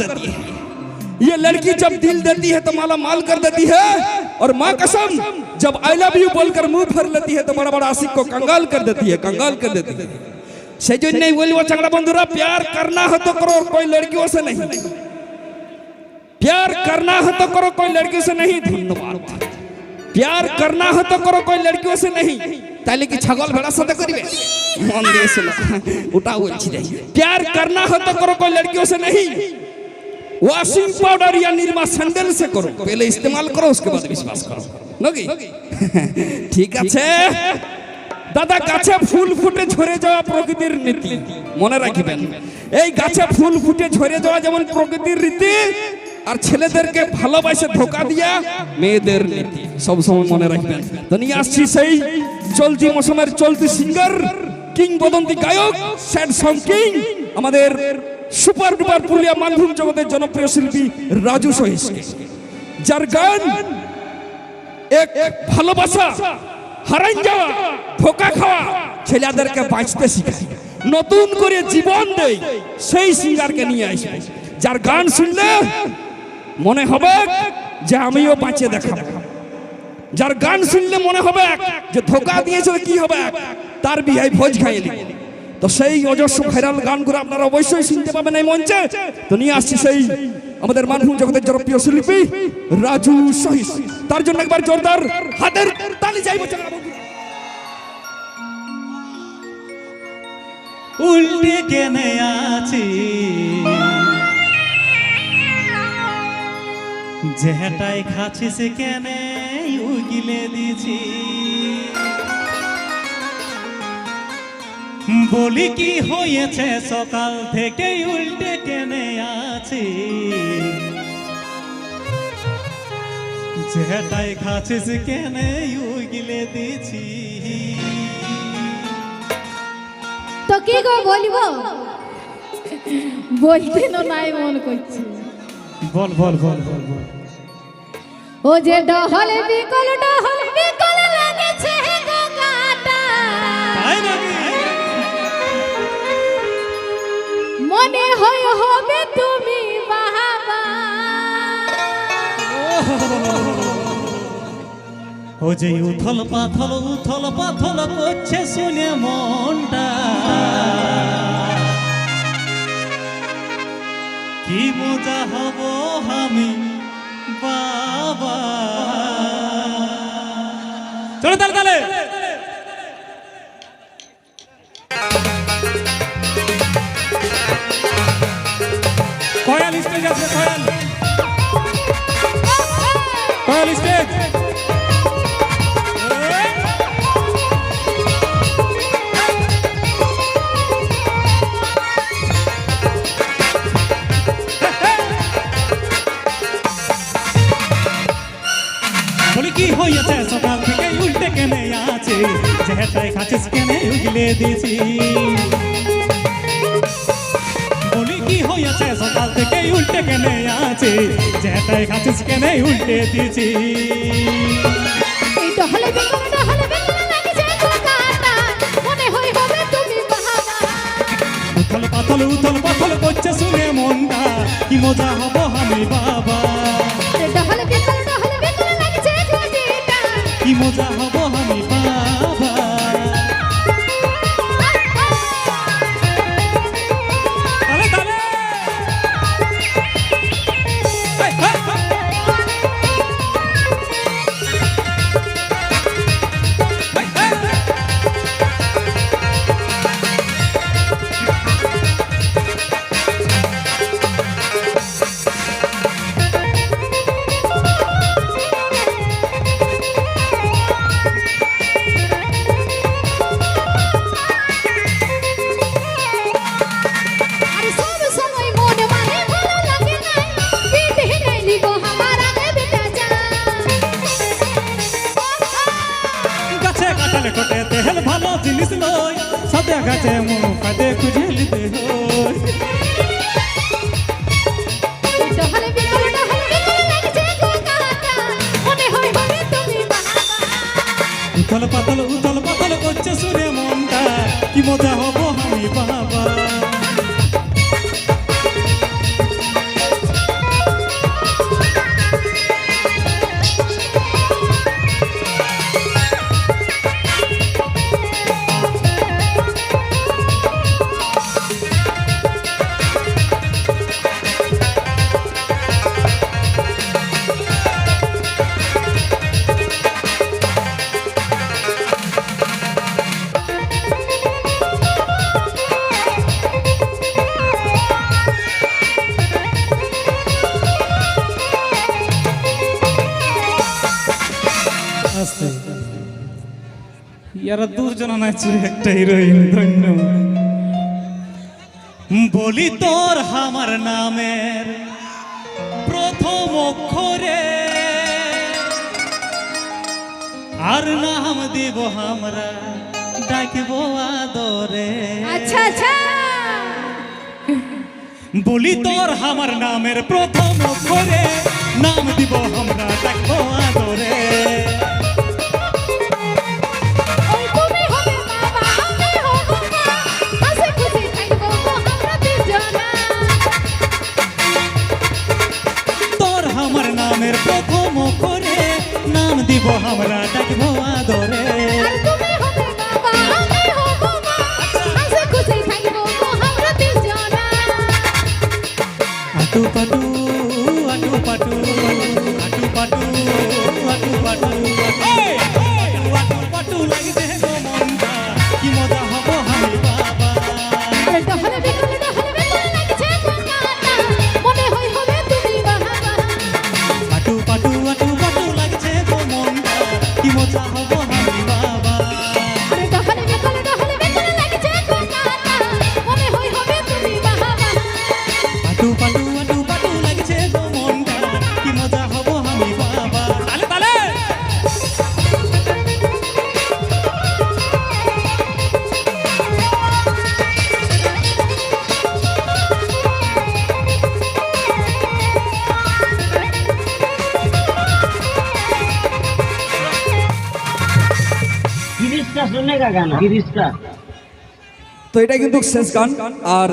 देती है। ये लड़की जब दिल देती है तो माला माल कर देती है, और माँ कसम जब आई लव यू बोलकर मुंह भर लेती है तो बड़ा बड़ा आशिक को कंगाल कर देती है, कंगाल कर देती है। সেই জন্যই বলবো চাংড়া বন্ধুরা, प्यार करना हो तो करो, कोई लड़कियों से नहीं। प्यार करना हो तो करो, कोई लड़कियों से नहीं। धन्यवाद। प्यार करना हो तो करो, कोई लड़कियों से नहीं। তাইলে কি ছাগল ভেড়ার সাথে করবে? মন দিয়ে শোনো, ওটাও বলছি। प्यार करना हो तो करो, कोई लड़कियों से नहीं। वॉशिंग पाउडर या निरमा सैंडल से करो, पहले इस्तेमाल करो, उसके बाद विश्वास करो। नगी ठीक আছে দাদা। গাছে ফুল ফুটে ঝরে যাওয়া প্রকৃতির নীতি, মনে রাখবেন। এই গাছে ফুল ফুটে ঝরে যাওয়া যেমন প্রকৃতির রীতি, আর ছেলেদেরকে ভালোবাসে ধোকা দিয়া মেয়েদের নীতি, সব সময় মনে রাখবেন। তো নিয়ে আসছি সেই চলতি মৌসুমের চলতি সিঙ্গার, কিংবদন্তি গায়ক, স্যাড সং কিং, আমাদের সুপার ডুপার পুরুলিয়া মানভূম জগতের জনপ্রিয় শিল্পী রাজু সহিসকে, যার গান এক ভালোবাসা, হারাই যাওয়া, ধোকা খাওয়া ছেলেদেরকে বাঁচতে শিখায়, নতুন করে জীবন দেয়, সেই সিঙ্গারকে নিয়ে আসবে। যার গান শুনলে মনে হবে যে আমিও বাঁচে দেখাবো, যার গান শুনলে মনে হবে যে ধোকা দিয়েছে কি হবে, তার বিয়ে ভোজ খাইয়ে দিবে। তো সেই অজস্র ভাইরাল গানগুলো আপনারা অবশ্যই শুনতে পাবেন এই মঞ্চে। তো নিয়ে আসছি সেই আমাদের মানভূম জগতের জনপ্রিয় শিল্পী রাজু সহিস, তার জন্য একবার জোরদার হাতের তালি চাইবো। উল্টে কেনে আছি যেটাই খাচ্ছিস কেনে উগিলে দিছি, বলি কি হয়েছে সকাল থেকে উল্টে কেনে আছি, যেটাই খাচ্ছিস কেনে উগিলে দিছি। তো কি গো বলবো, বলতে নাই মন করছে। বল বল বল বল বল। ও যে ডহল বিকল লাগেছে গো কাটা, মনে হয় হবে তুমি বাবা। ও যে উথল পাথল করছে শুনে মনটা, কি মজা হব আমি বাবা। চলো তালে তালে কয়াল স্টেজ আছে, কয়াল স্টেজ। কি হয়েছে সকাল থেকে উল্টে কেনে আছে, যেটাই খাচ্ছিস কেনে উগিলে দিছি, বলি কি হয়েছে সকাল থেকে উল্টে কেনে আছে, যেটাই খাচ্ছিস কেনে উল্টে দিছি। উথল পাথল করছে শুনে মনটা, কি মজা হব আমি বাবা, কি মজা হব আমি বাবা। তালে তালে তেল ভালো জিনিস নয়, সাদা গাছে মুখাতে খুঁজে নিতে হয়। উথল পাথল করছে শুনে মনটা, কি মজা হব আমি বাবা। ইয়ারা দুজনা নাচে একটা হিরোইন ধন্য বলি তোর আমার নামের প্রথম অক্ষরে আর নাম দিব আমরা ডাকব আদরে আচ্ছা আচ্ছা বলি তোর আমার নামের প্রথম অক্ষরে নাম দিব আমরা ডাকব আদরে ওই তুমি হবে বাবা আমি হব মা হাসি খুশি থাকবো আমরা দুজনা তোর আমার নামের প্রথম অক্ষরে নাম দিব আমরা ডাকব আদরে আর তুমি হবে বাবা আমি হব মা হাসি খুশি থাকবো আমরা দুজনা আটু পাটু আটু পাটু আটু পাটু আটু পাটু আটু পাটু লাগছে গো মনটা কি মজা হব আমি বাবা আরে ডহলে বিকলে লাগছে গঙ্গাটা মনে হয় হবে তুমি বাবা আটু পাটু লাগছে গো মনটা কি মজা হব আমি বাবা আরে ডহলে বিকলে লাগছে গঙ্গাটা মনে হয় হবে তুমি বাবা আটু পাটু লাগছে গো মনটা কি মজা হব আমি বাবা তালে তালে गिरीश का सुनने का गाना गिरीश का তো এটা কিন্তু শেষ গান আর